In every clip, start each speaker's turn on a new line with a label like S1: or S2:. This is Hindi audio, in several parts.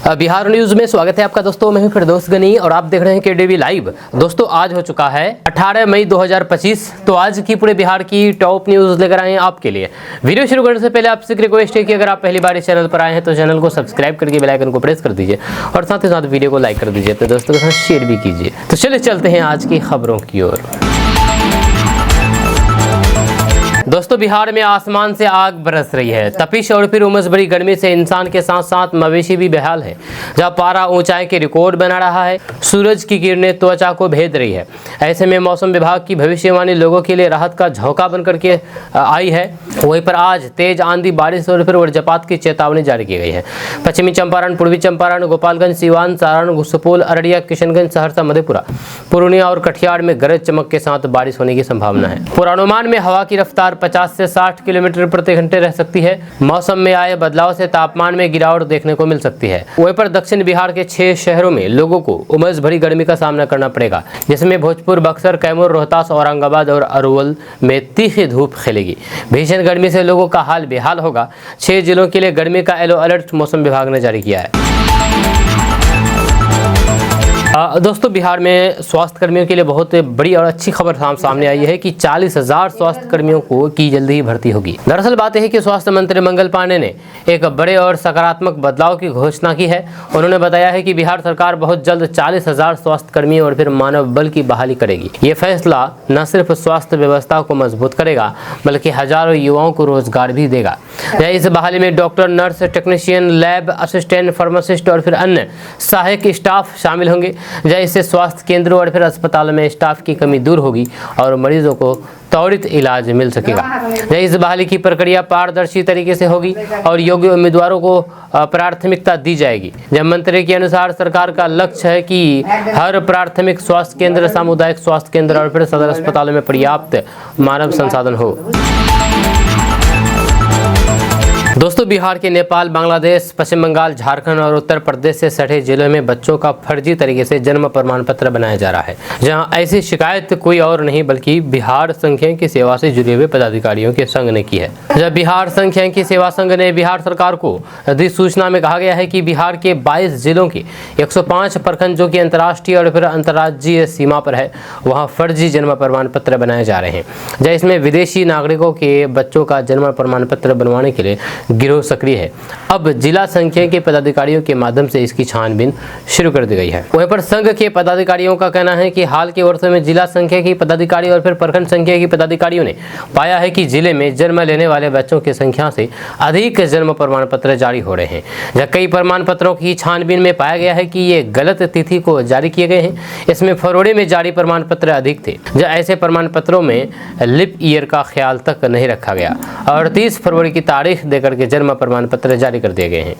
S1: बिहार न्यूज में स्वागत है आपका दोस्तों। मैं हूं फिरदौस गनी और आप देख रहे हैं केडीवी लाइव। दोस्तों आज हो चुका है 18 मई 2025। तो आज की पूरे बिहार की टॉप न्यूज लेकर आए हैं आपके लिए। वीडियो शुरू करने से पहले आपसे रिक्वेस्ट है कि अगर आप पहली बार इस चैनल पर आए हैं तो चैनल को सब्सक्राइब करके बेल आइकन को प्रेस कर दीजिए और साथ ही साथ वीडियो को लाइक कर दीजिए, अपने दोस्तों के साथ शेयर भी कीजिए। तो चलिए चलते हैं आज की खबरों की ओर। दोस्तों बिहार में आसमान से आग बरस रही है। तपिश और फिर उमस भरी गर्मी से इंसान के साथ साथ मवेशी भी बेहाल है। जहां पारा ऊंचाई के रिकॉर्ड बना रहा है, सूरज की किरणें त्वचा को भेद रही है। ऐसे में मौसम विभाग की भविष्यवाणी लोगों के लिए राहत का झोंका बनकर के आई है। वहीं पर आज तेज आंधी, बारिश और फिर वज्रपात की चेतावनी जारी की गई है। पश्चिमी चंपारण, पूर्वी चंपारण, गोपालगंज, सिवान, सारण, सुपौल, अररिया, किशनगंज, सहरसा, मधेपुरा, पूर्णिया और कटिहार में गरज चमक के साथ बारिश होने की संभावना है। पूर्वानुमान में हवा की रफ्तार 50 से 60 किलोमीटर प्रति घंटे रह सकती है। मौसम में आए बदलाव से तापमान में गिरावट देखने को मिल सकती है। वहीं पर दक्षिण बिहार के 6 शहरों में लोगों को उमस भरी गर्मी का सामना करना पड़ेगा, जिसमें भोजपुर, बक्सर, कैमूर, रोहतास, औरंगाबाद और अरवल में तीखी धूप खिलेगी। भीषण गर्मी से लोगों का हाल बेहाल होगा। 6 जिलों के लिए गर्मी का येलो अलर्ट मौसम विभाग ने जारी किया है। दोस्तों बिहार में स्वास्थ्य कर्मियों के लिए बहुत बड़ी और अच्छी खबर सामने आई है कि 40,000 स्वास्थ्य कर्मियों को की जल्दी ही भर्ती होगी। दरअसल बात यह है कि स्वास्थ्य मंत्री मंगल पांडे ने एक बड़े और सकारात्मक बदलाव की घोषणा की है। उन्होंने बताया है कि बिहार सरकार बहुत जल्द 40,000 स्वास्थ्य कर्मियों और फिर मानव बल की बहाली करेगी। ये फैसला न सिर्फ स्वास्थ्य व्यवस्था को मजबूत करेगा बल्कि हजारों युवाओं को रोजगार भी देगा। इस बहाली में doctor, nurse, technician, lab assistant, pharmacist और फिर अन्य सहायक स्टाफ शामिल होंगे। इससे स्वास्थ्य केंद्रों और फिर अस्पतालों में स्टाफ की कमी दूर होगी और मरीजों को त्वरित इलाज मिल सकेगा। इस बहाली की प्रक्रिया पारदर्शी तरीके से होगी और योग्य उम्मीदवारों को प्राथमिकता दी जाएगी। जब मंत्री के अनुसार सरकार का लक्ष्य है कि हर प्राथमिक स्वास्थ्य केंद्र, सामुदायिक स्वास्थ्य केंद्र और फिर सदर अस्पतालों में पर्याप्त मानव संसाधन हो। दोस्तों बिहार के नेपाल, बांग्लादेश, पश्चिम बंगाल, झारखंड और उत्तर प्रदेश से सटे जिलों में बच्चों का फर्जी तरीके से जन्म प्रमाण पत्र बनाया जा रहा है। जहां ऐसी शिकायत कोई और नहीं बल्कि बिहार सांख्यिकी सेवा से जुड़े हुए पदाधिकारियों के संघ ने की है। जब बिहार सांख्यिकी सेवा संघ ने बिहार सरकार को अधिसूचना में कहा गया है कि बिहार के 22 जिलों के 105 प्रखंड जो कि अंतर्राष्ट्रीय और फिर अंतर्राज्यीय सीमा पर है, वहाँ फर्जी जन्म प्रमाण पत्र बनाए जा रहे हैं। जब इसमें विदेशी नागरिकों के बच्चों का जन्म प्रमाण पत्र बनवाने के लिए गिरोह सक्रिय है। अब जिला सांख्यिकी पदाधिकारियों के माध्यम से इसकी छानबीन शुरू कर दी गई है। वहीं पर संघ के पदाधिकारियों का कहना है कि हाल के वर्षों में जिला सांख्यिकी पदाधिकारी और फिर प्रखंड सांख्यिकी पदाधिकारियों ने पाया है कि जिले में जन्म लेने वाले बच्चों की संख्या से अधिक जन्म प्रमाण पत्र जारी हो रहे हैं। जब कई प्रमाण पत्रों की छानबीन में पाया गया है कि ये गलत तिथि को जारी किए गए हैं। इसमें फरवरी में जारी प्रमाण पत्र अधिक थे। जब ऐसे प्रमाण पत्रों में लिप ईयर का ख्याल तक नहीं रखा गया और 30 फरवरी की तारीख देकर के जन्म प्रमाण पत्र जारी कर दिए गए हैं।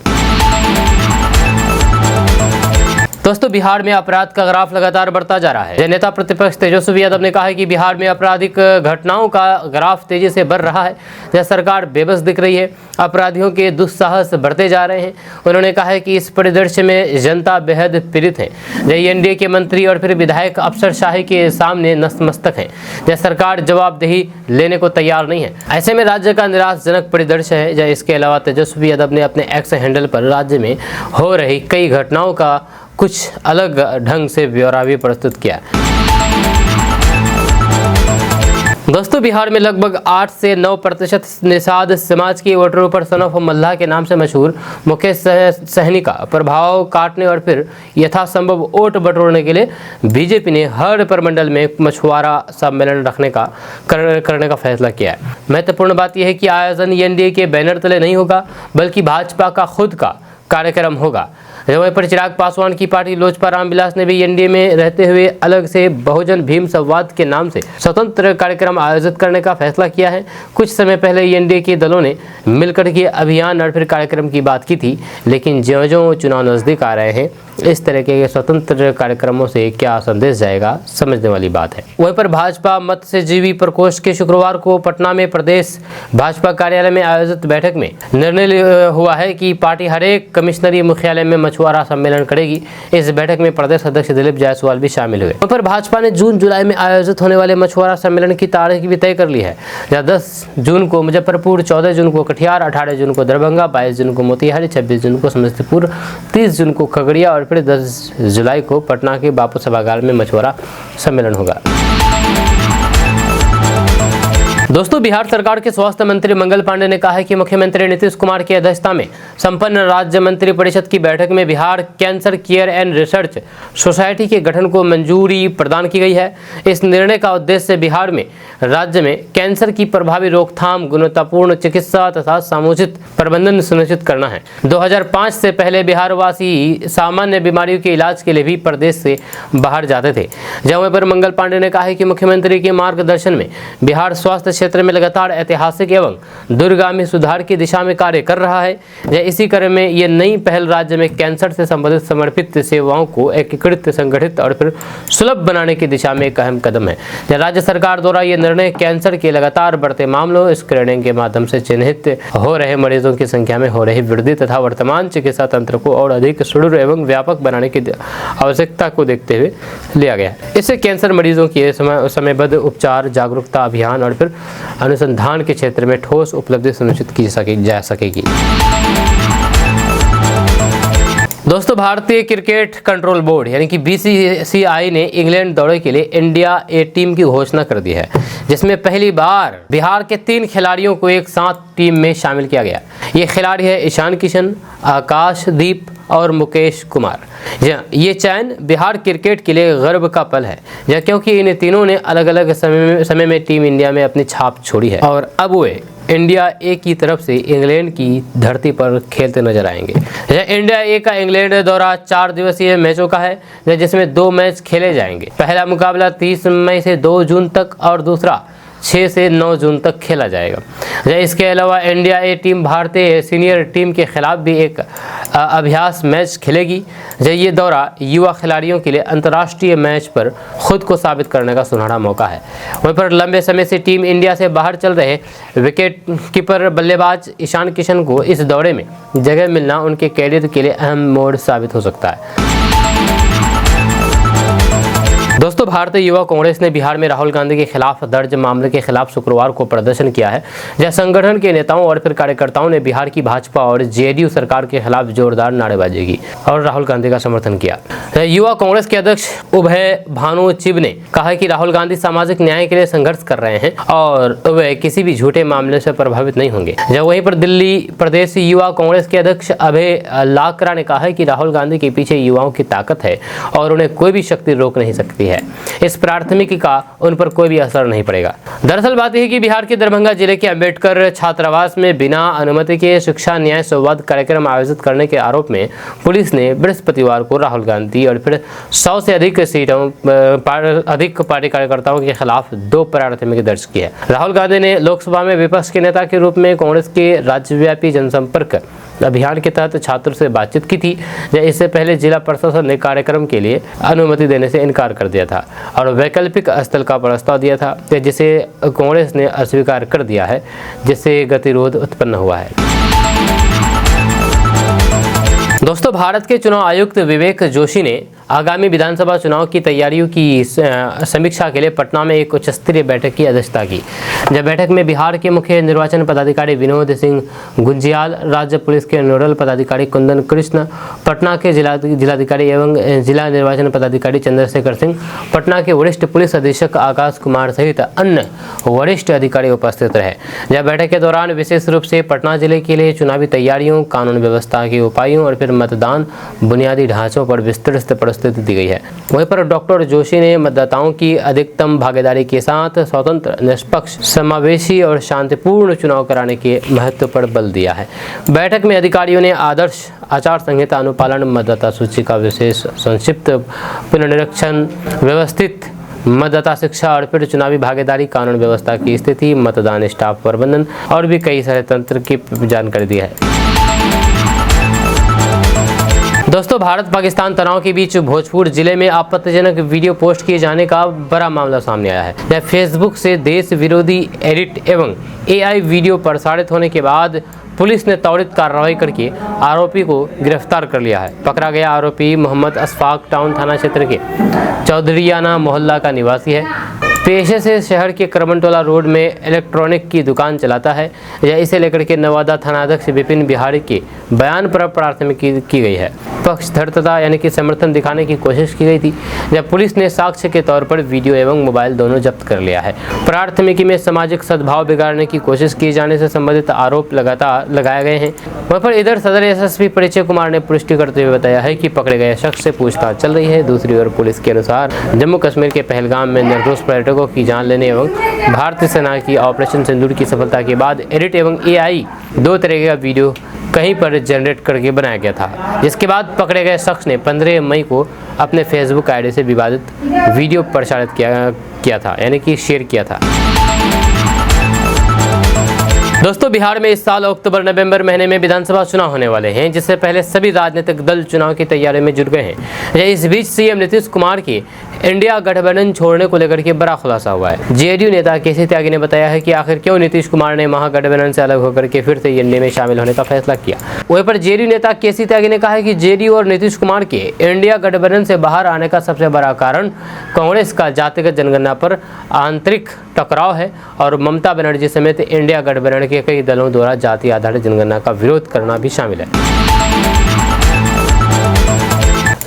S1: दोस्तों बिहार में अपराध का ग्राफ लगातार बढ़ता जा रहा है। नेता प्रतिपक्ष तेजस्वी यादव ने कहा है कि बिहार में आपराधिक घटनाओं का ग्राफ तेजी से बढ़ रहा है। जब सरकार बेबस दिख रही है, अपराधियों के दुस्साहस बढ़ते जा रहे हैं। उन्होंने कहा है कि इस परिदृश्य में जनता बेहद पीड़ित है। एनडीए के मंत्री और फिर विधायक अफसरशाही के सामने नतमस्तक हैं। जब सरकार जवाबदेही लेने को तैयार नहीं है। ऐसे में राज्य का निराशजनक परिदृश्य है। जब इसके अलावा तेजस्वी यादव ने अपने एक्स हैंडल पर राज्य में हो रही कई घटनाओं का कुछ अलग ढंग से ब्यौरा भी प्रस्तुत किया। दोस्तों बिहार में लगभग 8 से 9% निषाद समाज के वोटरों पर सन ऑफ मल्लाह के नाम से मशहूर मुकेश सहनी का प्रभाव काटने और फिर यथासंभव वोट बटोरने के लिए बीजेपी ने हर प्रमंडल में मछुआरा सम्मेलन करने का फैसला किया है। महत्वपूर्ण बात यह है कि आयोजन एनडीए के बैनर तले नहीं होगा बल्कि भाजपा का खुद का कार्यक्रम होगा। वहीं पर चिराग पासवान की पार्टी लोजपा रामविलास ने भी एनडीए में रहते हुए अलग से बहुजन भीम संवाद के नाम से स्वतंत्र कार्यक्रम आयोजित करने का फैसला किया है। कुछ समय पहले एनडीए के दलों ने मिलकर के अभियान और फिर कार्यक्रम की बात की थी, लेकिन ज्यों-ज्यों चुनाव नजदीक आ रहे हैं इस तरह के स्वतंत्र कार्यक्रमों से क्या संदेश जाएगा, समझने वाली बात है। वहीं पर भाजपा मत्स्यजीवी प्रकोष्ठ के शुक्रवार को पटना में प्रदेश भाजपा कार्यालय में आयोजित बैठक में निर्णय हुआ है कि पार्टी हर एक कमिश्नरी मुख्यालय में मछुआरा सम्मेलन करेगी। इस बैठक में प्रदेश अध्यक्ष दिलीप जायसवाल भी शामिल हुए। वहीं पर भाजपा ने जून जुलाई में आयोजित होने वाले मछुआरा सम्मेलन की तारीख भी तय कर ली है, जहाँ 10 जून को मुजफ्फरपुर, 14 जून को कटिहार, 18 जून को दरभंगा, 22 जून को मोतिहारी, 26 जून को समस्तीपुर, 30 जून को खगड़िया और फिर 10 जुलाई को पटना के बापू सभागार में मछुआरा सम्मेलन होगा। दोस्तों, बिहार सरकार के स्वास्थ्य मंत्री मंगल पांडे ने कहा है कि मुख्यमंत्री नीतीश कुमार की अध्यक्षता में संपन्न राज्य मंत्री परिषद की बैठक में Bihar cancer care and research society के गठन को मंजूरी प्रदान की गई है। इस निर्णय का उद्देश्य बिहार में राज्य में कैंसर की प्रभावी रोकथाम, गुणवत्तापूर्ण चिकित्सा तथा समुचित प्रबंधन सुनिश्चित करना है। 2005 से पहले बिहारवासी सामान्य बीमारियों के इलाज के लिए भी प्रदेश से बाहर जाते थे। जहाँ पर मंगल पांडे ने कहा है कि मुख्यमंत्री के मार्गदर्शन में बिहार स्वास्थ्य क्षेत्र में लगातार ऐतिहासिक एवं दूरगामी सुधार की दिशा में कार्य कर रहा है। इसी क्रम में ये नई पहल राज्य में कैंसर से संबंधित समर्पित सेवाओं को एकीकृत, संगठित और फिर सुलभ बनाने की दिशा में एक अहम कदम है। राज्य सरकार द्वारा ये निर्णय कैंसर के लगातार बढ़ते मामलों, स्क्रीनिंग के माध्यम से चिन्हित हो रहे मरीजों की संख्या में हो रही वृद्धि तथा वर्तमान चिकित्सा तंत्र को और अधिक सुदृढ़ एवं व्यापक बनाने की आवश्यकता को देखते हुए लिया गया है। इससे कैंसर मरीजों की समयबद्ध उपचार, जागरूकता अभियान और फिर अनुसंधान के क्षेत्र में ठोस उपलब्धि सुनिश्चित की जा सकेगी। दोस्तों, भारतीय क्रिकेट कंट्रोल बोर्ड यानी कि BCCI ने इंग्लैंड दौरे के लिए इंडिया ए टीम की घोषणा कर दी है, जिसमें पहली बार बिहार के 3 खिलाड़ियों को एक साथ टीम में शामिल किया गया। ये खिलाड़ी है ईशान किशन, आकाशदीप और मुकेश कुमार। ये चयन बिहार क्रिकेट के लिए गर्व का पल है, क्योंकि इन तीनों ने अलग अलग समय में टीम इंडिया में अपनी छाप छोड़ी है और अब वे इंडिया ए की तरफ से इंग्लैंड की धरती पर खेलते नजर आएंगे। इंडिया ए का इंग्लैंड दौरा 4 दिवसीय मैचों का है, जिसमें 2 मैच खेले जाएंगे। पहला मुकाबला 30 मई से 2 जून तक और दूसरा 6 से 9 जून तक खेला जाएगा। इसके अलावा इंडिया ए टीम भारतीय सीनियर टीम के खिलाफ भी एक अभ्यास मैच खेलेगी। ये दौरा युवा खिलाड़ियों के लिए अंतर्राष्ट्रीय मैच पर खुद को साबित करने का सुनहरा मौका है। वहीं पर लंबे समय से टीम इंडिया से बाहर चल रहे विकेट कीपर बल्लेबाज ईशान किशन को इस दौरे में जगह मिलना उनके कैरियर के लिए अहम मोड़ साबित हो सकता है। दोस्तों, भारतीय युवा कांग्रेस ने बिहार में राहुल गांधी के खिलाफ दर्ज मामले के खिलाफ शुक्रवार को प्रदर्शन किया है, जहां संगठन के नेताओं और फिर कार्यकर्ताओं ने बिहार की भाजपा और JDU सरकार के खिलाफ जोरदार नारेबाजी की और राहुल गांधी का समर्थन किया। युवा कांग्रेस के अध्यक्ष उभय भानु चिब ने कहा कि राहुल गांधी सामाजिक न्याय के लिए संघर्ष कर रहे हैं और वे किसी भी झूठे मामले से प्रभावित नहीं होंगे। जब वहीं पर दिल्ली प्रदेश युवा कांग्रेस के अध्यक्ष अभय लाकरा ने कहा है कि राहुल गांधी के पीछे युवाओं की ताकत है और उन्हें कोई भी शक्ति रोक नहीं सकती है। इस प्राथमिकी का उन पर कोई भी असर नहीं पड़ेगा। दरअसल बात यह है कि बिहार के दरभंगा जिले के अंबेडकर छात्रावास में बिना अनुमति के शिक्षा न्याय संवाद कार्यक्रम आयोजित करने के आरोप में पुलिस ने बृहस्पतिवार को राहुल गांधी और फिर 100 से अधिक पार्टी कार्यकर्ताओं के खिलाफ 2 प्राथमिकी दर्ज की है। राहुल गांधी ने लोकसभा में विपक्ष के नेता के रूप में कांग्रेस के राज्यव्यापी जनसंपर्क अभियान के तहत छात्रों से बातचीत की थी। इससे पहले जिला प्रशासन ने कार्यक्रम के लिए अनुमति देने से इनकार कर दिया था और वैकल्पिक स्थल का प्रस्ताव दिया था, जिसे कांग्रेस ने अस्वीकार कर दिया है, जिससे गतिरोध उत्पन्न हुआ है। दोस्तों, भारत के चुनाव आयुक्त विवेक जोशी ने आगामी विधानसभा चुनाव की तैयारियों की समीक्षा के लिए पटना में एक उच्च स्तरीय बैठक की अध्यक्षता की। जब बैठक में बिहार के मुख्य निर्वाचन पदाधिकारी विनोद सिंह गुंजियाल, राज्य पुलिस के नोडल पदाधिकारी कुंदन कृष्ण, पटना के जिलाधिकारी एवं जिला निर्वाचन पदाधिकारी चंद्रशेखर सिंह, पटना के वरिष्ठ पुलिस अधीक्षक आकाश कुमार सहित अन्य वरिष्ठ अधिकारी उपस्थित रहे। जब बैठक के दौरान विशेष रूप से पटना जिले के लिए चुनावी तैयारियों, कानून व्यवस्था के उपायों और फिर मतदान बुनियादी ढांचों पर विस्तृत प्रस्तुति दी गई है। वहीं पर डॉक्टर जोशी ने मतदाताओं की अधिकतम भागीदारी के साथ स्वतंत्र, निष्पक्ष, समावेशी और शांतिपूर्ण चुनाव कराने के महत्व पर बल दिया है। बैठक में अधिकारियों ने आदर्श आचार संहिता अनुपालन, मतदाता सूची का विशेष संक्षिप्त पुनरीक्षण, व्यवस्थित मतदाता शिक्षा और फिर चुनावी भागीदारी, कानून व्यवस्था की स्थिति, मतदान स्टाफ प्रबंधन और भी कई सारे तंत्र की जानकारी दी है। दोस्तों, भारत पाकिस्तान तनाव के बीच भोजपुर जिले में आपत्तिजनक वीडियो पोस्ट किए जाने का बड़ा मामला सामने आया है। जब फेसबुक से देश विरोधी एडिट एवं AI वीडियो प्रसारित होने के बाद पुलिस ने त्वरित कार्रवाई करके आरोपी को गिरफ्तार कर लिया है। पकड़ा गया आरोपी मोहम्मद अशफाक टाउन थाना क्षेत्र के चौधरीयाना मोहल्ला का निवासी है। पेशे से शहर के करमनटोला रोड में इलेक्ट्रॉनिक की दुकान चलाता है। यह इसे लेकर के नवादा थानाध्यक्ष विपिन बिहारी के बयान पर प्राथमिकी की गई है। पक्षधरता यानी कि समर्थन दिखाने की कोशिश की गई थी, जब पुलिस ने साक्ष्य के तौर पर वीडियो एवं मोबाइल दोनों जब्त कर लिया है। प्राथमिकी में सामाजिक सद्भाव बिगाड़ने की कोशिश किए जाने से संबंधित आरोप लगाए गए हैं। वहाँ पर इधर सदर SSP परिचय कुमार ने पुष्टि करते हुए बताया है कि पकड़े गए शख्स से पूछताछ चल रही है। दूसरी ओर पुलिस के अनुसार जम्मू कश्मीर के पहलगाम में निर्दोष पर्यटकों की जान लेने एवं भारतीय सेना की ऑपरेशन सिंदूर की सफलता के बाद एडिट एवं AI दो तरह का वीडियो कहीं पर जनरेट करके बनाया गया था, जिसके बाद पकड़े गए शख्स ने 15 मई को अपने फेसबुक ID से विवादित वीडियो प्रसारित किया था, यानी कि शेयर किया था। दोस्तों, बिहार में इस साल अक्टूबर नवंबर महीने में विधानसभा चुनाव होने वाले हैं, जिससे पहले सभी राजनीतिक दल चुनाव की तैयारी में जुट गए हैं। इस बीच CM नीतीश कुमार की इंडिया गठबंधन छोड़ने को लेकर के बड़ा खुलासा हुआ है। JDU नेता KC त्यागी ने बताया है कि आखिर क्यों नीतीश कुमार ने महागठबंधन से अलग होकर के फिर से एनडीए में शामिल होने का फैसला किया। वहीं पर JDU नेता KC त्यागी ने कहा है कि JDU और नीतीश कुमार के इंडिया गठबंधन से बाहर आने का सबसे बड़ा कारण कांग्रेस का जातिगत जनगणना पर आंतरिक टकराव है और ममता बनर्जी समेत इंडिया गठबंधन के कई दलों द्वारा जाति आधारित जनगणना का विरोध करना भी शामिल है।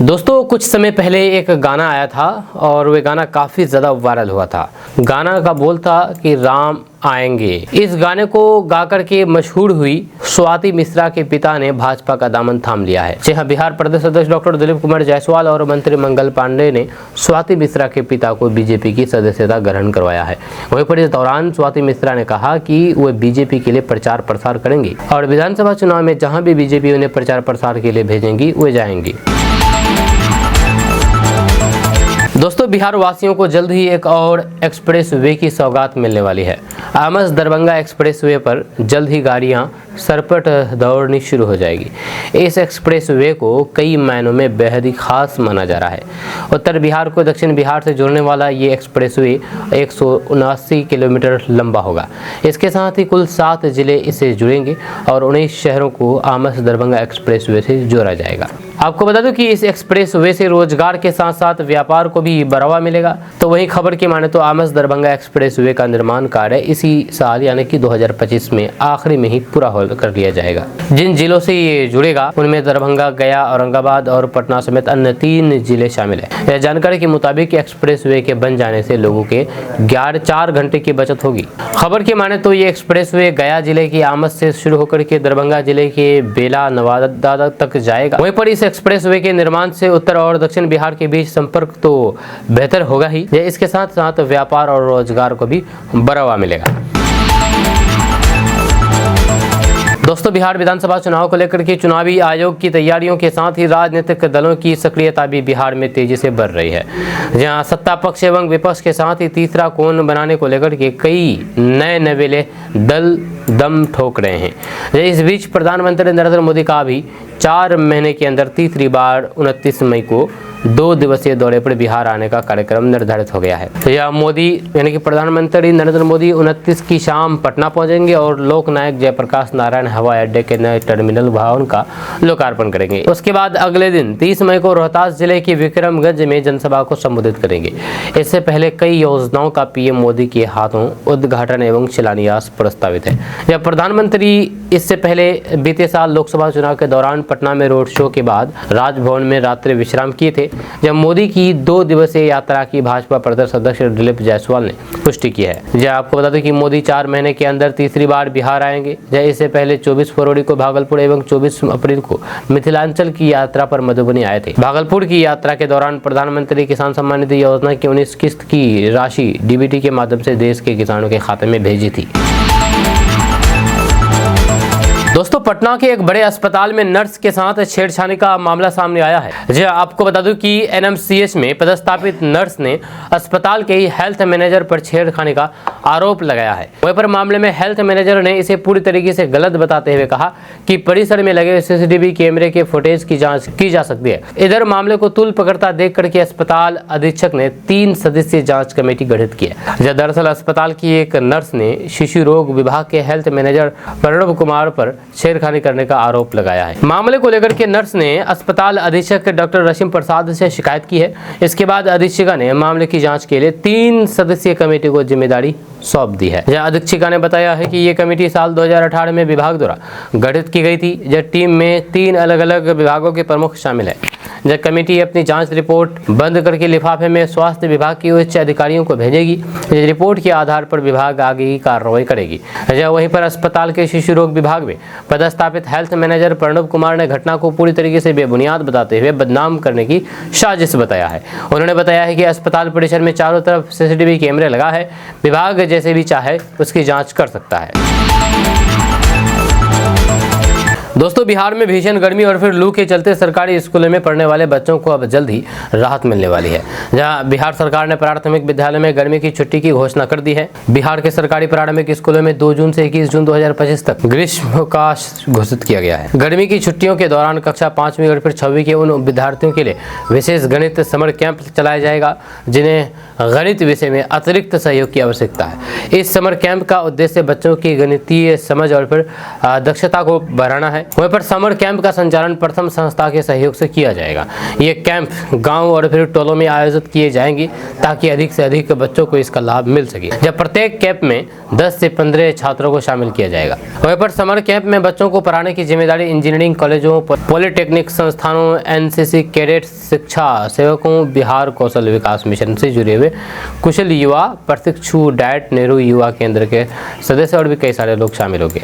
S1: दोस्तों, कुछ समय पहले एक गाना आया था और वह गाना काफ़ी ज़्यादा वायरल हुआ था। गाना का बोल था कि राम आएंगे। इस गाने को गाकर के मशहूर हुई स्वाति मिश्रा के पिता ने भाजपा का दामन थाम लिया है। जी हाँ, बिहार प्रदेश अध्यक्ष डॉक्टर दिलीप कुमार जायसवाल और मंत्री मंगल पांडे ने स्वाति मिश्रा के पिता को बीजेपी की सदस्यता ग्रहण करवाया है। वहीं पर इस दौरान स्वाति मिश्रा ने कहा कि वे बीजेपी के लिए प्रचार प्रसार करेंगी और विधानसभा चुनाव में जहां भी बीजेपी उन्हें प्रचार प्रसार के लिए भेजेंगी वे जाएंगी। दोस्तों, बिहार वासियों को जल्द ही एक और एक्सप्रेस वे की सौगात मिलने वाली है। आमस दरभंगा एक्सप्रेस वे पर जल्द ही गाड़ियां सरपट दौड़नी शुरू हो जाएगी। इस एक्सप्रेस वे को कई मायनों में बेहद ही खास माना जा रहा है। उत्तर बिहार को दक्षिण बिहार से जोड़ने वाला ये एक्सप्रेस वे 179 किलोमीटर लंबा होगा। इसके साथ ही कुल 7 जिले इससे जुड़ेंगे और 19 शहरों को आमस दरभंगा एक्सप्रेस वे से जोड़ा जाएगा। आपको बता दूं कि इस एक्सप्रेस वे से रोजगार के साथ साथ व्यापार को भी बढ़ावा मिलेगा। तो वहीं खबर की माने तो आमस दरभंगा एक्सप्रेस वे का निर्माण कार्य इसी साल यानी कि 2025 में आखिरी में ही पूरा कर लिया जाएगा। जिन जिलों से ये जुड़ेगा उनमें दरभंगा, गया, औरंगाबाद और पटना समेत अन्य 3 जिले शामिल है। यह जानकारी के मुताबिक एक्सप्रेस वे के बन जाने से लोगों के 4 घंटे की बचत होगी। खबर की माने तो ये एक्सप्रेस वे गया जिले की आमस से शुरू होकर के दरभंगा जिले के बेला नवादा तक जाएगा। वहीं पर इस एक्सप्रेस वे के निर्माण से उत्तर और दक्षिण बिहार के बीच संपर्क तो बेहतर होगा ही, इसके साथ साथ व्यापार और रोजगार को भी बढ़ावा मिलेगा। दोस्तों, बिहार विधानसभा चुनाव को लेकर के चुनावी आयोग की तैयारियों के साथ ही राजनीतिक दलों की सक्रियता भी बिहार में तेजी से बढ़ रही है। जहां सत्ता पक्ष एवं विपक्ष के साथ ही तीसरा कोण बनाने को लेकर के कई नए नवेले दल दम ठोक रहे हैं। इस बीच प्रधानमंत्री नरेंद्र मोदी का भी 4 महीने के अंदर तीसरी बार 29 मई को 2 दिवसीय दौरे पर बिहार आने का कार्यक्रम निर्धारित हो गया है। तो यह मोदी यानी कि प्रधानमंत्री नरेंद्र मोदी 29 की शाम पटना पहुंचेंगे और लोकनायक जयप्रकाश नारायण हवाई अड्डे के नए टर्मिनल भवन का लोकार्पण करेंगे। उसके बाद अगले दिन 30 मई को रोहतास जिले के विक्रमगंज में जनसभा को संबोधित करेंगे। इससे पहले कई योजनाओं का PM मोदी के हाथों उद्घाटन एवं शिलान्यास प्रस्तावित है। जब प्रधानमंत्री इससे पहले बीते साल लोकसभा चुनाव के दौरान पटना में रोड शो के बाद राजभवन में रात्रि विश्राम किए थे, जब मोदी की 2 दिवसीय यात्रा की भाजपा प्रदेश अध्यक्ष दिलीप जायसवाल ने पुष्टि की है। जब आपको बता दें कि मोदी 4 महीने के अंदर तीसरी बार बिहार आएंगे। जब इससे पहले 24 फरवरी को भागलपुर एवं 24 अप्रैल को मिथिलांचल की यात्रा पर मधुबनी आए थे। भागलपुर की यात्रा के दौरान प्रधानमंत्री किसान सम्मान निधि योजना की 19 किस्त की राशि DBT के माध्यम से देश के किसानों के खाते में भेजी थी। दोस्तों, पटना के एक बड़े अस्पताल में नर्स के साथ छेड़छाड़ी का मामला सामने आया है। जी आपको बता दूं कि एनएमसीएच में पदस्थापित नर्स ने अस्पताल के ही हेल्थ मैनेजर पर छेड़खानी का आरोप लगाया है। वहीं पर मामले में हेल्थ मैनेजर ने इसे पूरी तरीके से गलत बताते हुए कहा कि परिसर में लगे सीसीटीवी कैमरे के फुटेज की जांच की जा सकती है। इधर मामले को तुल पकड़ता देख करके अस्पताल अधीक्षक ने 3 सदस्यीय जाँच कमेटी गठित की है। दरअसल अस्पताल की एक नर्स ने शिशु रोग विभाग के हेल्थ मैनेजर प्रणब कुमार पर छेड़खानी करने का आरोप लगाया है। मामले को लेकर के नर्स ने अस्पताल अधीक्षक डॉक्टर रशीम प्रसाद से शिकायत की है। इसके बाद अधीक्षिका ने मामले की जांच के लिए 3 सदस्यीय कमेटी को जिम्मेदारी सौंप दी है। यह अधीक्षिका ने बताया है कि ये कमेटी साल 2018 में विभाग द्वारा गठित की गई थी। यह टीम में 3 अलग-अलग विभागों के प्रमुख शामिल है। यह कमेटी अपनी जांच रिपोर्ट बंद करके लिफाफे में स्वास्थ्य विभाग के उच्च अधिकारियों को भेजेगी। इस रिपोर्ट के आधार पर विभाग आगे की कार्रवाई करेगी। वहीं पर अस्पताल के शिशु रोग विभाग में पदस्थापित हेल्थ मैनेजर प्रणब कुमार ने घटना को पूरी तरीके से बेबुनियाद बताते हुए बदनाम करने की साजिश बताया है। उन्होंने बताया है कि अस्पताल परिसर में चारों तरफ सीसीटीवी कैमरे लगा है। विभाग जैसे भी चाहे उसकी जांच कर सकता है। दोस्तों बिहार में भीषण गर्मी और फिर लू के चलते सरकारी स्कूलों में पढ़ने वाले बच्चों को अब जल्द ही राहत मिलने वाली है। जहां बिहार सरकार ने प्राथमिक विद्यालय में गर्मी की छुट्टी की घोषणा कर दी है। बिहार के सरकारी प्राथमिक स्कूलों में 2 जून से 21 जून 2025 तक ग्रीष्मावकाश घोषित किया गया है। गर्मी की छुट्टियों के दौरान कक्षा 5वीं और फिर 6वीं के उन विद्यार्थियों के लिए विशेष गणित समर कैंप चलाया जाएगा जिन्हें गणित विषय में अतिरिक्त सहयोग की आवश्यकता है। इस समर कैंप का उद्देश्य बच्चों की गणितीय समझ और फिर दक्षता को बढ़ाना है। वहीं पर समर कैंप का संचालन प्रथम संस्था के सहयोग से किया जाएगा। ये कैंप गांव और फिर टोलों में आयोजित किए जाएंगे ताकि अधिक से अधिक बच्चों को इसका लाभ मिल सके। जब प्रत्येक कैंप में 10 से 15 छात्रों को शामिल किया जाएगा। वहीं पर समर कैंप में बच्चों को पढ़ाने की जिम्मेदारी इंजीनियरिंग कॉलेजों, पॉलिटेक्निक संस्थानों, एनसीसी कैडेट, शिक्षा सेवकों, बिहार कौशल विकास मिशन से जुड़े हुए कुशल युवा प्रशिक्षु, डाइट, नेहरू युवा केंद्र के सदस्य और भी कई सारे लोग शामिल होंगे।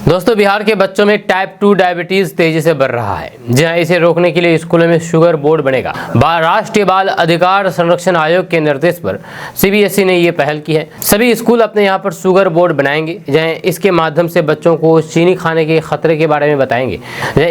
S1: दोस्तों बिहार के बच्चों में टाइप 2 डायबिटीज तेजी से बढ़ रहा है। जहां इसे रोकने के लिए स्कूलों में शुगर बोर्ड बनेगा। राष्ट्रीय बाल अधिकार संरक्षण आयोग के निर्देश पर सीबीएसई ने ये पहल की है। सभी स्कूल अपने यहाँ पर शुगर बोर्ड बनाएंगे जहां इसके माध्यम से बच्चों को चीनी खाने के खतरे के बारे में बताएंगे।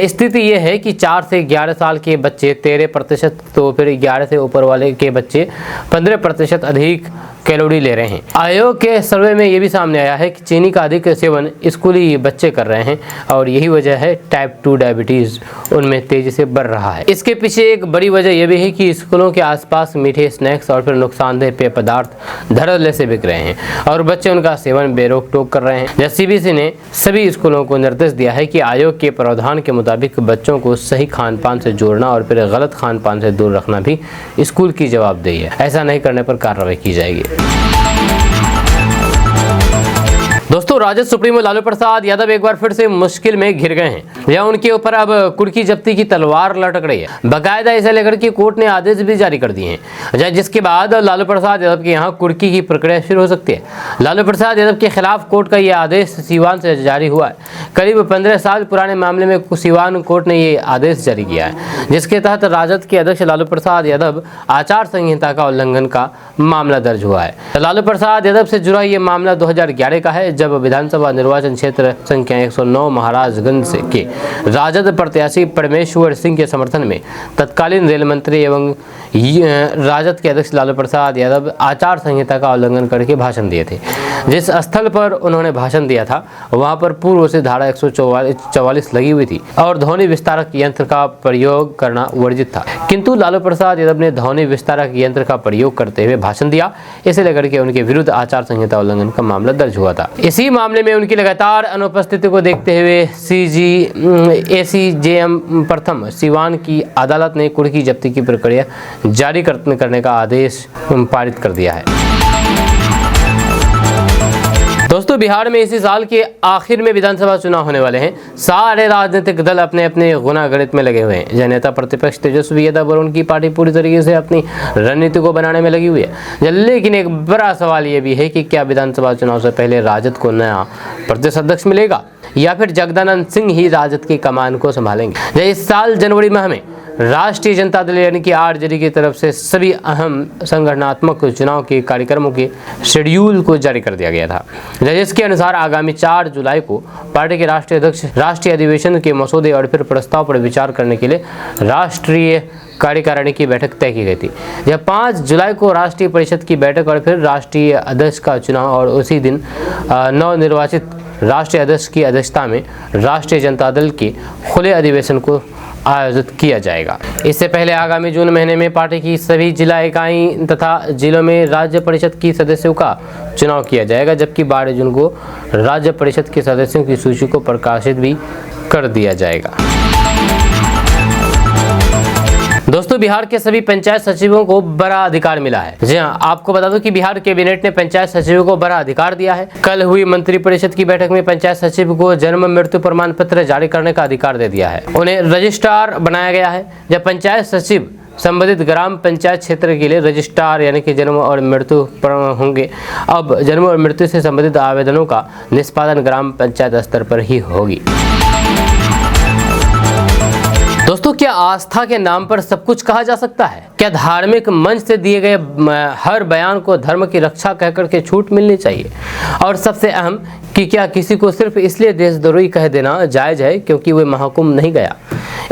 S1: स्थिति ये है कि 4 से 11 साल के बच्चे 13%, तो फिर 11 से ऊपर वाले के बच्चे 15% अधिक कैलोरी ले रहे हैं। आयोग के सर्वे में ये भी सामने आया है कि चीनी का अधिक सेवन स्कूली बच्चे कर रहे हैं और यही वजह है टाइप 2 डायबिटीज उनमें तेजी से बढ़ रहा है। इसके पीछे एक बड़ी वजह यह भी है कि स्कूलों के आसपास मीठे स्नैक्स और फिर नुकसानदेह पेय पदार्थ धड़ल्ले से बिक रहे हैं और बच्चे उनका सेवन बेरोक टोक कर रहे हैं। सीबीएसई ने सभी स्कूलों को निर्देश दिया है कि आयोग के प्रावधान के मुताबिक बच्चों को सही खान पान से जोड़ना और फिर गलत खान पान से दूर रखना भी स्कूल की जवाबदेही है। ऐसा नहीं करने पर कार्रवाई की जाएगी। दोस्तों राजद सुप्रीमो लालू प्रसाद यादव एक बार फिर से मुश्किल में घिर गए हैं। या उनके ऊपर अब कुर्की जब्ती की तलवार लटक रही है। बाकायदा इसे लेकर के कोर्ट ने आदेश भी जारी कर दिए हैं, जिसके बाद लालू प्रसाद यादव के यहाँ कुर्की की प्रक्रिया शुरू हो सकती है। लालू प्रसाद यादव के खिलाफ कोर्ट का यह आदेश सीवान से जारी हुआ है। करीब 15 साल पुराने मामले में सीवान कोर्ट ने ये आदेश जारी किया है, जिसके तहत राजद के अध्यक्ष लालू प्रसाद यादव आचार संहिता का उल्लंघन का मामला दर्ज हुआ है। लालू प्रसाद यादव से जुड़ा ये मामला 2011 का है, जब विधानसभा निर्वाचन क्षेत्र संख्या 109 महाराजगंज से के राजद प्रत्याशी परमेश्वर सिंह के समर्थन में तत्कालीन रेल मंत्री एवं राजद के अध्यक्ष लालू प्रसाद यादव आचार संहिता का उल्लंघन करके भाषण दिए थे। जिस स्थल पर उन्होंने भाषण दिया था वहां पर पूर्व से धारा 144 लगी हुई थी और ध्वनि विस्तारक यंत्र का प्रयोग करना वर्जित था, किंतु लालू प्रसाद यादव ने ध्वनि विस्तारक यंत्र का प्रयोग करते हुए भाषण दिया। इसे लेकर के उनके विरुद्ध आचार संहिता उल्लंघन का मामला दर्ज हुआ था। इसी मामले में उनकी लगातार अनुपस्थिति को देखते हुए एसीजेएम प्रथम सीवान की अदालत ने कुर्की जब्ती की प्रक्रिया जारी करने का आदेश पारित कर दिया है। दोस्तों बिहार में इसी साल के आखिर में विधानसभा चुनाव होने वाले हैं। सारे राजनीतिक दल अपने अपने गुनागणित में लगे हुए हैं। जय नेता प्रतिपक्ष तेजस्वी यादव और उनकी पार्टी पूरी तरीके से अपनी रणनीति को बनाने में लगी हुई है। लेकिन एक बड़ा सवाल ये भी है कि क्या विधानसभा चुनाव से पहले राजद को नया प्रदेश अध्यक्ष मिलेगा या फिर जगदानंद सिंह ही राजद की कमान को संभालेंगे। इस साल जनवरी माह में राष्ट्रीय जनता दल यानी कि आरजेडी की तरफ से सभी अहम संगठनात्मक चुनाव के कार्यक्रमों के शेड्यूल को जारी कर दिया गया था, जिसके अनुसार आगामी 4 जुलाई को पार्टी के राष्ट्रीय अध्यक्ष राष्ट्रीय अधिवेशन के मसौदे और फिर प्रस्ताव पर विचार करने के लिए राष्ट्रीय कार्यकारिणी की बैठक तय की गई थी। जब 5 जुलाई को राष्ट्रीय परिषद की बैठक और फिर राष्ट्रीय अध्यक्ष का चुनाव और उसी दिन नवनिर्वाचित राष्ट्रीय अध्यक्ष की अध्यक्षता में राष्ट्रीय जनता दल के खुले अधिवेशन को आयोजित किया जाएगा। इससे पहले आगामी जून महीने में पार्टी की सभी जिला इकाई तथा जिलों में राज्य परिषद की सदस्यों का चुनाव किया जाएगा, जबकि 12 जून को राज्य परिषद के सदस्यों की सूची को प्रकाशित भी कर दिया जाएगा। दोस्तों, बिहार के सभी पंचायत सचिवों को बड़ा अधिकार मिला है। जी हां, आपको बता दूं कि बिहार कैबिनेट ने पंचायत सचिवों को बड़ा अधिकार दिया है। कल हुई मंत्रिपरिषद की बैठक में पंचायत सचिव को जन्म मृत्यु प्रमाण पत्र जारी करने का अधिकार दे दिया है। उन्हें रजिस्ट्रार बनाया गया है। जब पंचायत सचिव संबंधित ग्राम पंचायत क्षेत्र के लिए रजिस्ट्रार यानी कि जन्म और मृत्यु होंगे। अब जन्म और मृत्यु से संबंधित आवेदनों का निष्पादन ग्राम पंचायत स्तर पर ही होगी। दोस्तों, क्या आस्था के नाम पर सब कुछ कहा जा सकता है? क्या धार्मिक मंच से दिए गए हर बयान को धर्म की रक्षा कहकर के छूट मिलनी चाहिए? और सबसे अहम कि क्या किसी को सिर्फ इसलिए देशद्रोही कह देना जायज है क्योंकि वह महाकुंभ नहीं गया?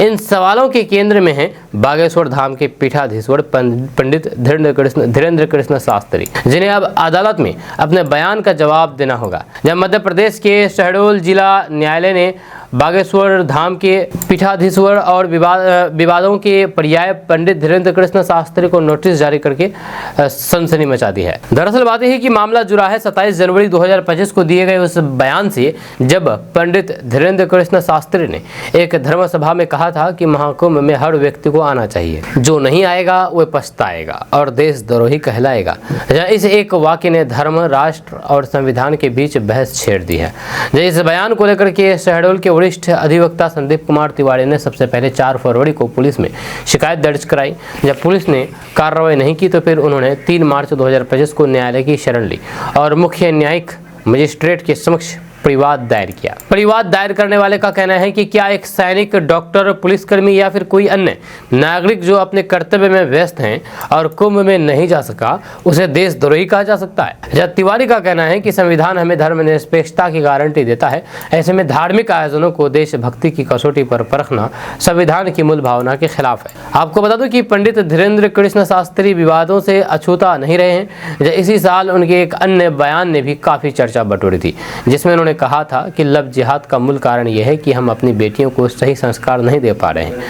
S1: इन सवालों के केंद्र में है बागेश्वर धाम के पीठाधीश्वर पंडित धीरेन्द्र कृष्ण शास्त्री, जिन्हें अब अदालत में अपने बयान का जवाब देना होगा। जब मध्य प्रदेश के शहडोल जिला न्यायालय ने बागेश्वर धाम के पीठाधीश्वर और विवादों के पर्याय पंडित धीरेन्द्र कृष्ण शास्त्री को नोटिस जारी करके सनसनी मचा दी है। दरअसल बात यह है कि मामला जुड़ा है 27 जनवरी 2025 को दिए गए उस बयान से, जब पंडित धीरेन्द्र कृष्ण शास्त्री ने एक धर्म सभा में कहा था कि महाकुंभ में हर व्यक्ति को आना चाहिए, जो नहीं आएगा वह पछताएगा और देशद्रोही कहलाएगा। इस एक वाक्य ने धर्म, राष्ट्र और संविधान के बीच बहस छेड़ दी है। इस बयान को लेकर के शहडोल के वरिष्ठ अधिवक्ता संदीप कुमार तिवारी ने सबसे पहले 4 फरवरी को पुलिस में शिकायत दर्ज कराई। जब पुलिस ने कार्रवाई नहीं की तो फिर उन्होंने 3 मार्च 2025 को न्यायालय की शरण ली और मुख्य न्यायिक मजिस्ट्रेट के समक्ष परिवाद दायर किया। परिवाद दायर करने वाले का कहना है कि क्या एक सैनिक, डॉक्टर, पुलिसकर्मी या फिर कोई अन्य नागरिक जो अपने कर्तव्य में व्यस्त हैं और कुंभ में नहीं जा सका, उसे देशद्रोही कहा जा सकता है? जब तिवारी का कहना है कि संविधान हमें धर्मनिरपेक्षता की गारंटी देता है, ऐसे में धार्मिक आयोजनों को देशभक्ति की कसौटी पर परखना संविधान की मूल भावना के खिलाफ है। आपको बता दूं कि पंडित धीरेन्द्र कृष्ण शास्त्री विवादों से अछूता नहीं रहे हैं। इसी साल उनके एक अन्य बयान ने भी काफी चर्चा बटोरी थी, जिसमें उन्होंने कहा था कि लव जिहाद का मूल कारण यह है कि हम अपनी बेटियों को सही संस्कार नहीं दे पा रहे हैं।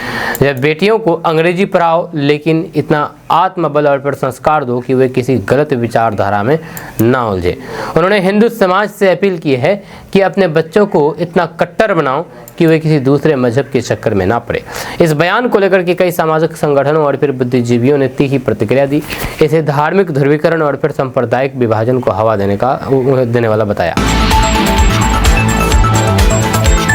S1: जब बेटियों को अंग्रेजी पढ़ाओ, लेकिन इतना आत्मबल और पर संस्कार दो कि वे किसी गलत विचारधारा में ना उलझे। उन्होंने हिंदू समाज से अपील की है कि अपने बच्चों को इतना कट्टर बनाओ कि वे किसी दूसरे मजहब के चक्कर में ना पड़े। इस बयान को लेकर के कई सामाजिक संगठनों और फिर बुद्धिजीवियों ने तीखी प्रतिक्रिया दी। इसे धार्मिक ध्रुवीकरण और फिर सांप्रदायिक विभाजन को हवा देने वाला बताया।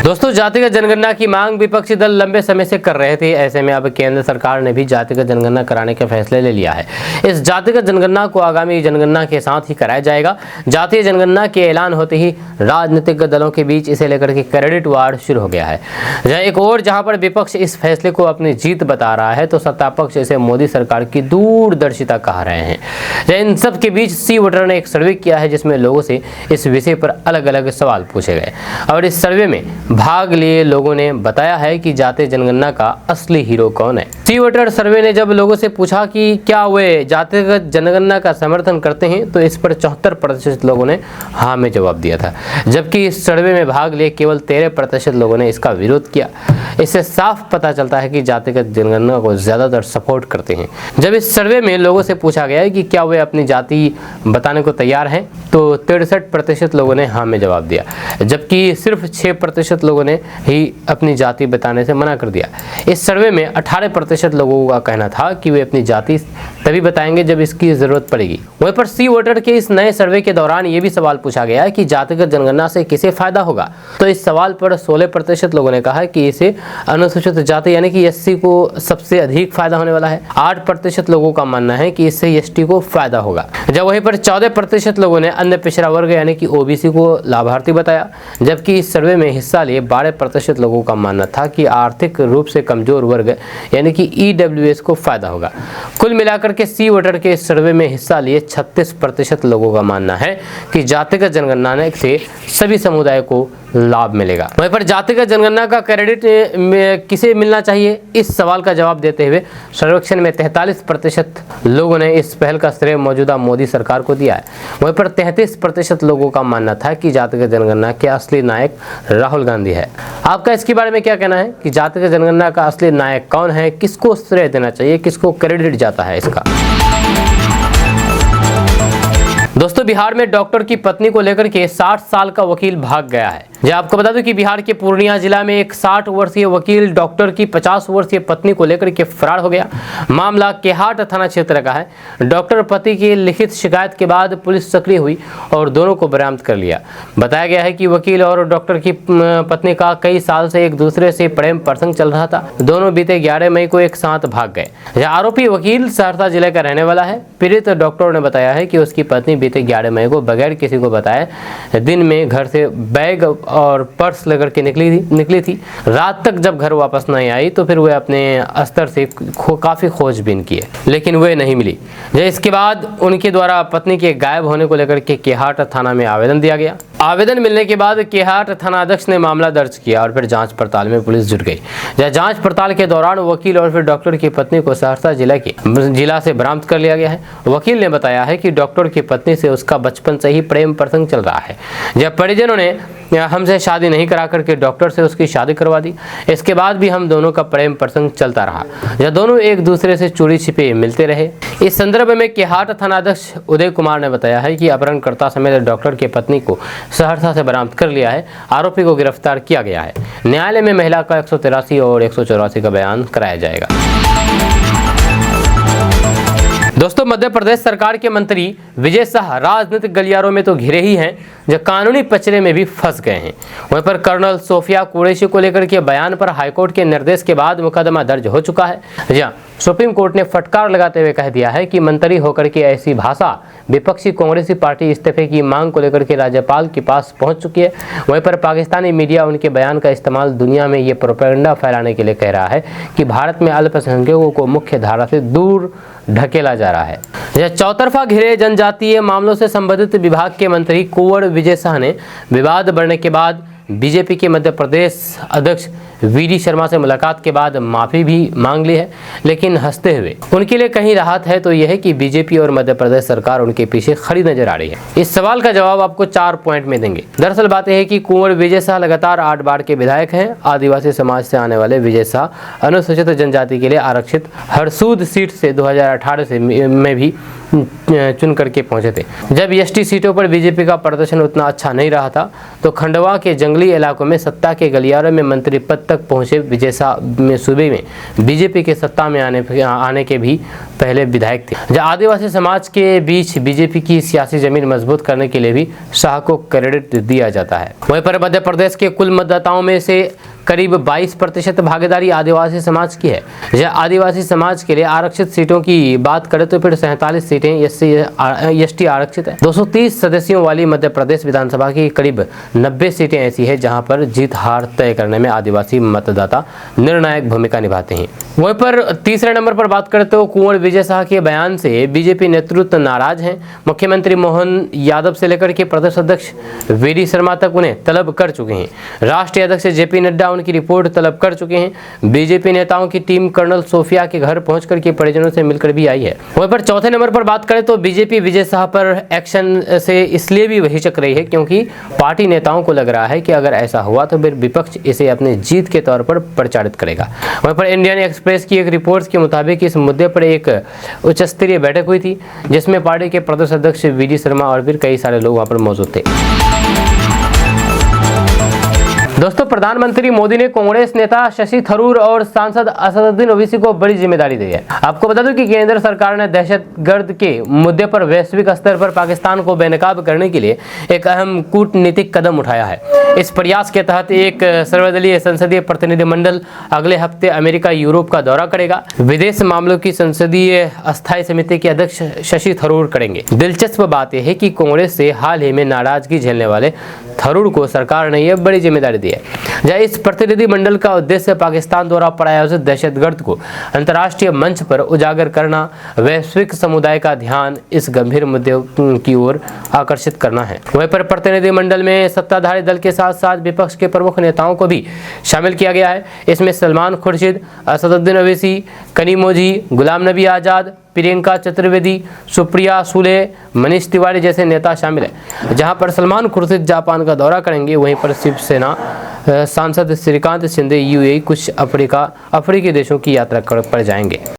S1: दोस्तों, जातिगत जनगणना की मांग विपक्षी दल लंबे समय से कर रहे थे। ऐसे में अब केंद्र सरकार ने भी जातिगत जनगणना कराने का फैसला ले लिया है। इस जातिगत जनगणना को आगामी जनगणना के साथ ही कराया जाएगा। जातीय जनगणना के ऐलान होते ही राजनीतिक दलों के बीच इसे लेकर के क्रेडिट वार शुरू हो गया है। एक और जहां पर विपक्ष इस फैसले को अपनी जीत बता रहा है, तो सत्तापक्ष इसे मोदी सरकार की दूरदर्शिता कह रहे हैं। इन सब के बीच सी वोटर ने एक सर्वे किया है, जिसमें लोगों से इस विषय पर अलग अलग सवाल पूछे गए और इस सर्वे में भाग लिए लोगों ने बताया है कि जातीय जनगणना का असली हीरो कौन है। सी वोटर सर्वे ने जब लोगों से पूछा कि क्या वे जातिगत जनगणना का समर्थन करते हैं, तो इस पर 74% लोगों ने हाँ में जवाब दिया था, जबकि इस सर्वे में भाग लिए केवल 13% लोगों ने इसका विरोध किया। इससे साफ पता चलता है कि जातिगत जनगणना को ज्यादातर सपोर्ट करते हैं। जब इस सर्वे में लोगों से पूछा गया है कि क्या वे अपनी जाति बताने को तैयार हैं, तो 63% लोगों ने हाँ में जवाब दिया, जबकि सिर्फ 6% लोगों ने ही अपनी जाति बताने से मना कर दिया। इस सर्वे में 18% लोगों का कहना था कि वे अपनी जाति तभी बताएंगे जब इसकी जरूरत पड़ेगी। वहीं पर सी वोटर के इस नए सर्वे के दौरान ये भी सवाल पूछा गया है कि जातिगत जनगणना से किसे फायदा होगा। तो इस सवाल पर 16% लोगों ने कहा है कि इसे अनुसूचित जाति यानी कि एससी को सबसे अधिक फायदा होने वाला है। 8% लोगों का मानना है कि इससे एसटी को फायदा होगा। जब वहीं पर 14% लोगों ने अन्य पिछड़ा वर्ग यानी कि ओबीसी को लाभार्थी बताया, जबकि इस सर्वे में हिस्सा लिए 12% लोगों का मानना था कि आर्थिक रूप से कमजोर वर्ग यानी कि ईडब्ल्यूएस को फायदा होगा। कुल मिलाकर के सी वोटर के इस सर्वे में हिस्सा लिए 36% लोगों का मानना है कि जातिगत जनगणना से सभी समुदाय को लाभ मिलेगा। वहीं पर जातिगत जनगणना का क्रेडिट किसे मिलना चाहिए, इस सवाल का जवाब देते हुए सर्वेक्षण में 43% लोगों ने इस पहल का श्रेय मौजूदा मोदी सरकार को दिया है। वहीं पर 33% लोगों का मानना था कि जातिगत जनगणना के असली नायक राहुल गांधी है। आपका इसके बारे में क्या कहना है कि जातिगत जनगणना का असली नायक कौन है, किसको श्रेय देना चाहिए, किसको क्रेडिट जाता है इसका? दोस्तों, बिहार में डॉक्टर की पत्नी को लेकर के 60 साल का वकील भाग गया है। जो आपको बता दूं कि बिहार के पूर्णिया जिला में एक 60 वर्षीय वकील डॉक्टर की 50 वर्षीय पत्नी को लेकर के फरार हो गया। मामला केहाट थाना क्षेत्र का है। डॉक्टर पति की लिखित शिकायत के बाद पुलिस सक्रिय हुई और दोनों को बरामद कर लिया। बताया गया है कि वकील और डॉक्टर की पत्नी का कई साल से एक दूसरे से प्रेम प्रसंग चल रहा था। दोनों बीते 11 मई को एक साथ भाग गए। आरोपी वकील सहरसा जिले का रहने वाला है। पीड़ित डॉक्टर ने बताया है कि उसकी पत्नी बीते 11 मई को बगैर किसी को बताए दिन में घर से बैग और पर्स लेकर के निकली थी। रात तक जब घर वापस नहीं आई तो फिर वे अपने स्तर से काफ़ी खोजबीन किए, लेकिन वे नहीं मिली। इसके बाद उनके द्वारा पत्नी के गायब होने को लेकर के केहाट थाना में आवेदन दिया गया। आवेदन मिलने के बाद केहाट थानाध्यक्ष ने मामला दर्ज किया और फिर जांच पड़ताल में पुलिस जुट गई। जांच पड़ताल के दौरान वकील और फिर डॉक्टर की पत्नी को सहरसा जिला से बरामद कर लिया गया है। वकील ने बताया है कि डॉक्टर की पत्नी से उसका बचपन से ही प्रेम प्रसंग चल रहा है। जब परिजनों ने हमसे शादी नहीं करा करके डॉक्टर से उसकी शादी करवा दी। इसके बाद भी हम दोनों का प्रेम प्रसंग चलता रहा। यह दोनों एक दूसरे से चोरी छिपे मिलते रहे। इस संदर्भ में केहाट थानाध्यक्ष उदय कुमार ने बताया है कि अपहरणकर्ता समेत डॉक्टर की पत्नी को सहरसा से बरामद कर लिया है। आरोपी को गिरफ्तार किया गया है। न्यायालय में महिला का 183 और 184 का बयान कराया जाएगा। दोस्तों, मध्य प्रदेश सरकार के मंत्री विजय शाह राजनीतिक गलियारों में तो घिरे ही हैं, जो कानूनी पचड़े में भी फंस गए हैं। वहीं पर कर्नल सोफिया कुरैशी को लेकर के बयान पर हाईकोर्ट के निर्देश के बाद मुकदमा दर्ज हो चुका है। जहां सुप्रीम कोर्ट ने फटकार लगाते हुए कह दिया है कि मंत्री होकर के ऐसी भाषा विपक्षी कांग्रेसी पार्टी इस्तीफे की मांग को लेकर के राज्यपाल के पास पहुंच चुकी है। वहीं पर पाकिस्तानी मीडिया उनके बयान का इस्तेमाल दुनिया में ये प्रोपेगेंडा फैलाने के लिए कह रहा है कि भारत में अल्पसंख्यकों को मुख्य धारा से दूर ढकेला जा रहा है। यह चौतरफा घिरे जनजातीय मामलों से संबंधित विभाग के मंत्री कुंवर विजय शाह ने विवाद बढ़ने के बाद बीजेपी के मध्य प्रदेश अध्यक्ष वीडी शर्मा से मुलाकात के बाद माफी भी मांग ली है, लेकिन हंसते हुए उनके लिए कहीं राहत है तो यह है कि बीजेपी और मध्य प्रदेश सरकार उनके पीछे खड़ी नजर आ रही है। इस सवाल का जवाब आपको 4 पॉइंट में देंगे। दरअसल बात यह है कि कुंवर विजय शाह लगातार 8 बार के विधायक हैं। आदिवासी समाज से आने वाले विजय शाह अनुसूचित जनजाति के लिए आरक्षित हरसूद सीट से 2018 में भी चुन करके पहुंचे थे। जब एसटी सीटों पर बीजेपी का प्रदर्शन उतना अच्छा नहीं रहा था तो खंडवा के जंगली इलाकों में सत्ता के गलियारों में मंत्री पद तक पहुंचे विजय शाह सूबे में बीजेपी के सत्ता में आने के भी पहले विधायक थे। जब आदिवासी समाज के बीच बीजेपी की सियासी जमीन मजबूत करने के लिए भी शाह को क्रेडिट दिया जाता है। वहीं पर मध्य प्रदेश के कुल मतदाताओं में से करीब 22% भागीदारी आदिवासी समाज की है। यह आदिवासी समाज के लिए आरक्षित सीटों की बात करें तो फिर 47 सीटें एसटी आरक्षित है। 230 सदस्यों वाली मध्य प्रदेश विधानसभा की करीब 90 सीटें ऐसी है जहां पर जीत हार तय करने में आदिवासी मतदाता निर्णायक भूमिका निभाते हैं। वहीं पर तीसरे नंबर पर बात करते हो कुंवर विजय शाह के बयान से बीजेपी नेतृत्व नाराज है। मुख्यमंत्री मोहन यादव से लेकर के प्रदेश अध्यक्ष वीडी शर्मा तक उन्हें तलब कर चुके हैं। राष्ट्रीय अध्यक्ष जेपी नड्डा उनकी रिपोर्ट तलब कर चुके हैं। बीजेपी नेताओं की टीम कर्नल सोफिया के घर पहुंचकर के परिजनों से मिलकर भी आई है। वहीं पर चौथे नंबर पर बात करें तो बीजेपी विजय शाह पर एक्शन से इसलिए भी हिचक रही है क्योंकि पार्टी नेताओं को लग रहा है कि अगर ऐसा हुआ तो फिर विपक्ष इसे अपने जीत के तौर पर प्रचारित करेगा। वहीं पर इंडियन एक्सप्रेस की एक रिपोर्ट के मुताबिक इस मुद्दे पर एक उच्च स्तरीय बैठक हुई थी जिसमें पार्टी के प्रदेश अध्यक्ष वीडी शर्मा और फिर कई सारे लोग वहां पर मौजूद थे। दोस्तों, प्रधानमंत्री मोदी ने कांग्रेस नेता शशि थरूर और सांसद असदुद्दीन ओवैसी को बड़ी जिम्मेदारी दी है। आपको बता दूं कि केंद्र सरकार ने दहशतगर्द के मुद्दे पर वैश्विक स्तर पर पाकिस्तान को बेनकाब करने के लिए एक अहम कूटनीतिक कदम उठाया है। इस प्रयास के तहत एक सर्वदलीय संसदीय प्रतिनिधिमंडल अगले हफ्ते अमेरिका यूरोप का दौरा करेगा। विदेश मामलों की संसदीय अस्थायी समिति के अध्यक्ष शशि थरूर करेंगे। दिलचस्प बात यह है कि कांग्रेस से हाल ही में नाराजगी झेलने वाले थरूर को सरकार ने यह बड़ी जिम्मेदारी दी है, जहां इस प्रतिनिधिमंडल का उद्देश्य पाकिस्तान द्वारा प्रायोजित दहशतगर्द को अंतर्राष्ट्रीय मंच पर उजागर करना, वैश्विक समुदाय का ध्यान इस गंभीर मुद्दे की ओर आकर्षित करना है। वहीं पर प्रतिनिधिमंडल में सत्ताधारी दल के साथ साथ विपक्ष के प्रमुख नेताओं को भी शामिल किया गया है। इसमें सलमान खुर्शीद, असदुद्दीन ओवैसी, कनीमोझी, गुलाम नबी आज़ाद, प्रियंका चतुर्वेदी, सुप्रिया सुले, मनीष तिवारी जैसे नेता शामिल हैं। जहां पर सलमान खुर्शीद जापान का दौरा करेंगे, वहीं पर शिवसेना सांसद श्रीकांत शिंदे यूएई कुछ अफ्रीकी देशों की यात्रा पर जाएंगे।